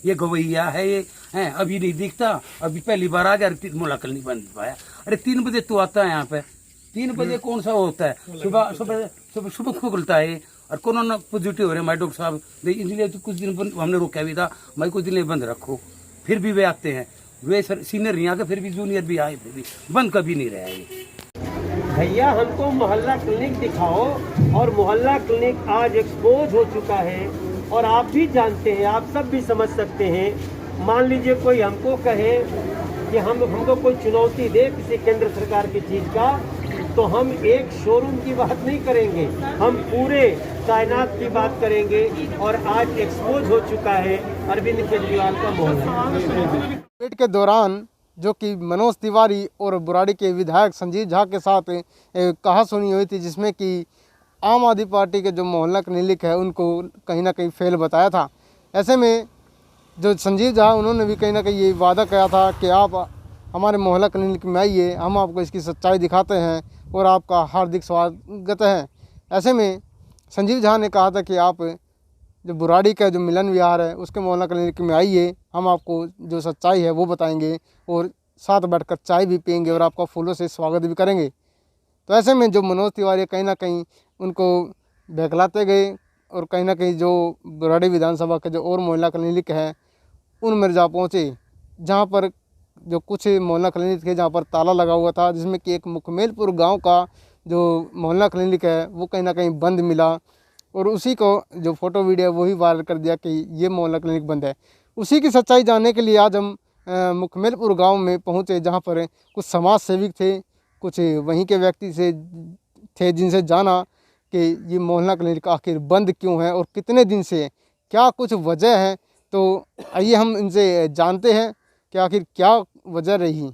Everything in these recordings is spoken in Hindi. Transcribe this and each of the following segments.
ये गवैया है, ये है अभी नहीं दिखता, अभी पहली बार आ गया, मुलाकात नहीं बन पाया। अरे 3 बजे तू आता है यहाँ पे, 3 बजे कौन सा होता है, सुबह सुबह सुबह सुबह खुलता है। और कोरोना पॉजिटिव हो रहे हमारे डॉक्टर साहब, इसलिए तो कुछ दिन हमने रोका भी था, भाई कुछ दिन बंद रखो, फिर भी वे आते हैं, वे सीनियर नहीं आते, फिर भी जूनियर भी आए, फिर भी बंद कभी नहीं रहा है। भैया हमको मोहल्ला क्लिनिक दिखाओ, और मोहल्ला क्लिनिक आज एक्सपोज हो चुका है, और आप भी जानते हैं, आप सब भी समझ सकते हैं। मान लीजिए कोई हमको कहे कि हमको कोई चुनौती दे किसी केंद्र सरकार की चीज़ का, तो हम एक शोरूम की बात नहीं करेंगे, हम पूरे कायनात की बात करेंगे। और आज एक्सपोज हो चुका है अरविंद केजरीवाल का मोहल्ला। डिबेट के दौरान जो कि मनोज तिवारी और बुराड़ी के विधायक संजीव झा के साथ कहा सुनी हुई थी, जिसमें कि आम आदमी पार्टी के जो मोहल्ला क्लिनिक है उनको कहीं ना कहीं फेल बताया था। ऐसे में जो संजीव झा उन्होंने भी कहीं ना कहीं ये वादा किया था कि आप हमारे मोहल्ला क्लिनिक में आइए, हम आपको इसकी सच्चाई दिखाते हैं और आपका हार्दिक स्वागत है। ऐसे में संजीव झा ने कहा था कि आप जो बुराड़ी का जो मिलन विहार है उसके मोहल्ला क्लिनिक में आइए, हम आपको जो सच्चाई है वो बताएंगे और साथ बैठकर चाय भी पियेंगे और आपका फूलों से स्वागत भी करेंगे। तो ऐसे में जो मनोज तिवारी कहीं ना कहीं उनको बहकलाते गए और कहीं ना कहीं जो बुराड़ी विधानसभा के जो और मोहल्ला क्लिनिक है उनमें जा पहुँचे, जहाँ पर जो कुछ मोहल्ला क्लिनिक थे जहाँ पर ताला लगा हुआ था, जिसमें कि एक मुखमेलपुर गांव का जो मोहल्ला क्लिनिक है वो कहीं ना कहीं बंद मिला, और उसी को जो फोटो वीडियो वही वायरल कर दिया कि ये मोहल्ला क्लिनिक बंद है। उसी की सच्चाई जानने के लिए आज हम मुखमेलपुर गांव में पहुंचे, जहां पर कुछ समाज सेविक थे, कुछ वहीं के व्यक्ति से थे जिनसे जाना कि ये मोहल्ला क्लिनिक आखिर बंद क्यों है और कितने दिन से, क्या कुछ वजह है। तो आइए हम इनसे जानते हैं कि आखिर क्या वजह रही।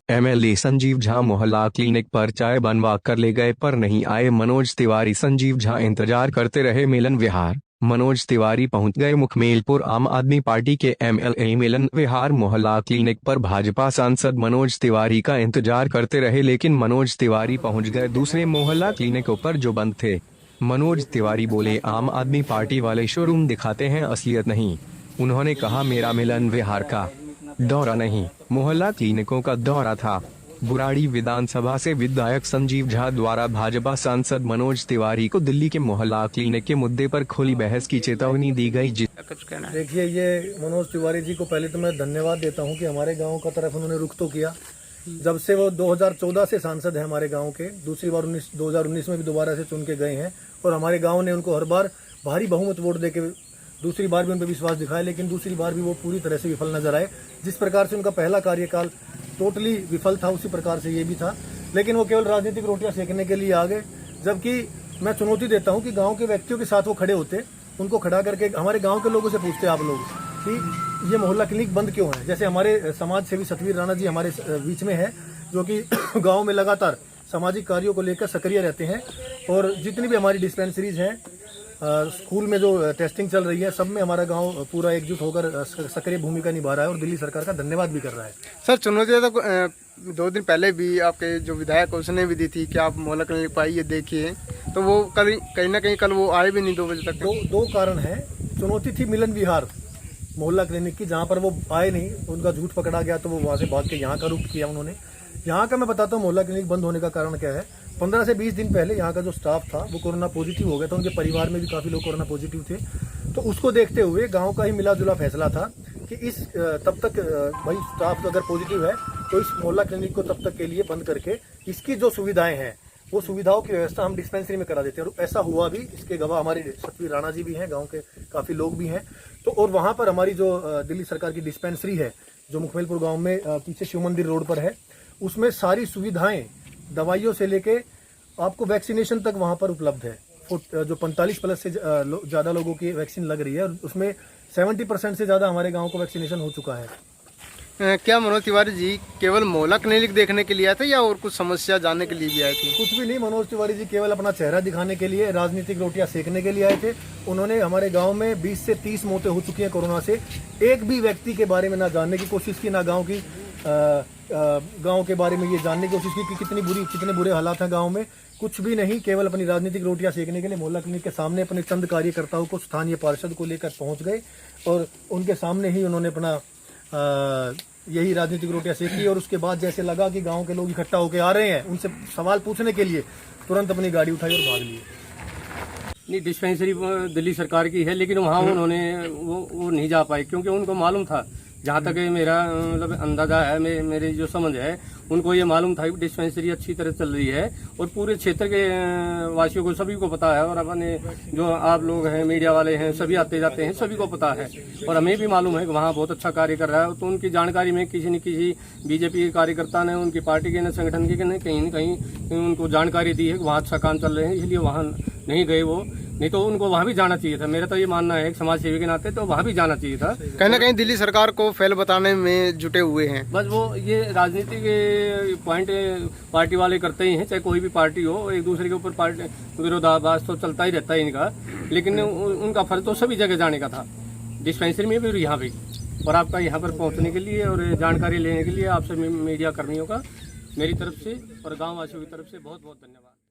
एमएलए संजीव झा मोहल्ला क्लिनिक पर चाय बनवा कर ले गए पर नहीं आए मनोज तिवारी। संजीव झा इंतजार करते रहे मिलन विहार। मनोज तिवारी पहुंच गए मुखमेलपुर। आम आदमी पार्टी के एमएलए मिलन विहार मोहल्ला क्लिनिक पर भाजपा सांसद मनोज तिवारी का इंतजार करते रहे, लेकिन मनोज तिवारी पहुंच गए दूसरे मोहल्ला क्लिनिकों पर जो बंद थे। मनोज तिवारी बोले, आम आदमी पार्टी वाले शोरूम दिखाते हैं, असलियत नहीं। उन्होंने कहा, मेरा मिलन विहार का दौरा नहीं, मोहल्ला क्लिनिकों का दौरा था। बुराड़ी विधानसभा से विधायक संजीव झा द्वारा भाजपा सांसद मनोज तिवारी को दिल्ली के मोहल्ला क्लिनिक के मुद्दे पर खुली बहस की चेतावनी दी गई। देखिए, ये मनोज तिवारी जी को पहले तो मैं धन्यवाद देता हूं कि हमारे गांव का तरफ उन्होंने रुख तो किया। जब से वो 2014 से सांसद है हमारे गांव के, दूसरी बार 2019 में भी दोबारा से चुन के गए हैं, और हमारे गाँव ने उनको हर बार भारी बहुमत वोट देके दूसरी बार भी उन पर विश्वास दिखाया, लेकिन दूसरी बार भी वो पूरी तरह से विफल नजर आए। जिस प्रकार से उनका पहला कार्यकाल टोटली विफल था, उसी प्रकार से ये भी था। लेकिन वो केवल राजनीतिक रोटियां सेकने के लिए आ गए, जबकि मैं चुनौती देता हूं कि गांव के व्यक्तियों के साथ वो खड़े होते, उनको खड़ा करके हमारे गांव के लोगों से पूछते आप लोग कि ये मोहल्ला क्लिनिक बंद क्यों है। जैसे हमारे समाज सेवी सतवीर राणा जी हमारे बीच में है, जो कि गाँव में लगातार सामाजिक कार्यों को लेकर सक्रिय रहते हैं, और जितनी भी हमारी डिस्पेंसरीज हैं, स्कूल में जो टेस्टिंग चल रही है, सब में हमारा गांव पूरा एकजुट होकर सक्रिय भूमिका निभा रहा है, और दिल्ली सरकार का धन्यवाद भी कर रहा है। सर, चुनौती तो 2 दिन पहले भी आपके जो विधायक उसने भी दी थी कि आप मोहल्ला क्लिनिक पर आइए देखिए, तो वो कहीं ना कहीं कल वो आए भी नहीं 2 बजे तक। दो कारण है। चुनौती थी मिलन विहार मोहल्ला क्लिनिक की, जहाँ पर वो आए नहीं, उनका झूठ पकड़ा गया, तो वो वहाँ से भाग के यहाँ का रुख किया उन्होंने। यहाँ का मैं बताता हूँ मोहल्ला क्लिनिक बंद होने का कारण क्या है। 15 से 20 दिन पहले यहाँ का जो स्टाफ था वो कोरोना पॉजिटिव हो गया था, उनके परिवार में भी काफ़ी लोग कोरोना पॉजिटिव थे। तो उसको देखते हुए गांव का ही मिला जुला फैसला था कि इस तब तक भाई स्टाफ अगर पॉजिटिव है तो इस मोहल्ला क्लिनिक को तब तक के लिए बंद करके इसकी जो सुविधाएं हैं वो सुविधाओं की व्यवस्था हम डिस्पेंसरी में करा देते हैं। और ऐसा हुआ भी, इसके गवाह हमारे सतवीर राणा जी भी हैं, गाँव के काफ़ी लोग भी हैं। तो और वहाँ पर हमारी जो दिल्ली सरकार की डिस्पेंसरी है जो मुखमेलपुर गाँव में पीछे शिव मंदिर रोड पर है, उसमें सारी सुविधाएं दवाइयों से लेके आपको वैक्सीनेशन तक वहां पर उपलब्ध है। जो 45 प्लस से ज़्यादा लोगों की वैक्सीन लग रही है, और उसमें 70% से ज़्यादा हमारे गांव को वैक्सीनेशन हो चुका है। क्या मनोज तिवारी जी केवल मोहल्ला क्लिनिक देखने के लिए आए थे या और कुछ समस्या जानने के लिए भी आए थे? कुछ भी नहीं, मनोज तिवारी जी केवल अपना चेहरा दिखाने के लिए, राजनीतिक रोटियां सेकने के लिए आए थे। उन्होंने हमारे गांव में 20 से 30 मौतें हो चुकी हैं कोरोना से, एक भी व्यक्ति के बारे में ना जानने की कोशिश की, ना गांव की गांव के बारे में ये जानने की कोशिश की कि कितने बुरे हालात हैं गांव में। कुछ भी नहीं, केवल अपनी राजनीतिक रोटियां सेकने के लिए मोहल्ला क्लिनिक के सामने अपने चंद कार्यकर्ताओं को स्थानीय पार्षद को लेकर पहुंच गए और उनके सामने ही उन्होंने अपना यही राजनीतिक रोटियां सेकी। और उसके बाद जैसे लगा कि गांव के लोग इकट्ठा होकर आ रहे हैं उनसे सवाल पूछने के लिए, तुरंत अपनी गाड़ी उठाई और भाग लिए। नहीं, डिस्पेंसरी दिल्ली सरकार की है, लेकिन वहाँ उन्होंने वो नहीं जा पाए क्योंकि उनको मालूम था, जहाँ तक मेरा मतलब अंदाजा है, मेरे जो समझ है, उनको ये मालूम था कि डिस्पेंसरी अच्छी तरह चल रही है और पूरे क्षेत्र के वासियों को सभी को पता है। और अपने जो आप लोग हैं, मीडिया वाले हैं, सभी आते जाते हैं, सभी को पता है और हमें भी मालूम है कि वहाँ बहुत अच्छा कार्य कर रहा है। तो उनकी जानकारी में किसी न किसी बीजेपी के कार्यकर्ता ने, उनकी पार्टी के ने, संगठन के ने कहीं न कहीं उनको जानकारी दी है कि वहाँ अच्छा काम चल रहे हैं, इसलिए वहाँ नहीं गए वो। नहीं तो उनको वहाँ भी जाना चाहिए था। मेरा तो ये मानना है, एक समाज सेवी के नाते तो वहाँ भी जाना चाहिए था। कहीं ना कहीं दिल्ली सरकार को फेल बताने में जुटे हुए हैं। बस वो ये राजनीति के पॉइंट पार्टी वाले करते ही हैं, चाहे कोई भी पार्टी हो, एक दूसरे के ऊपर पार्टी विरोधाभास तो चलता ही रहता है इनका। लेकिन उनका फर्ज तो सभी जगह जाने का था, डिस्पेंसरी में भी और यहाँ भी। और आपका यहाँ पर पहुँचने के लिए और जानकारी लेने के लिए आपसे मीडिया कर्मियों का मेरी तरफ से और गाँव वासियों की तरफ से बहुत बहुत धन्यवाद।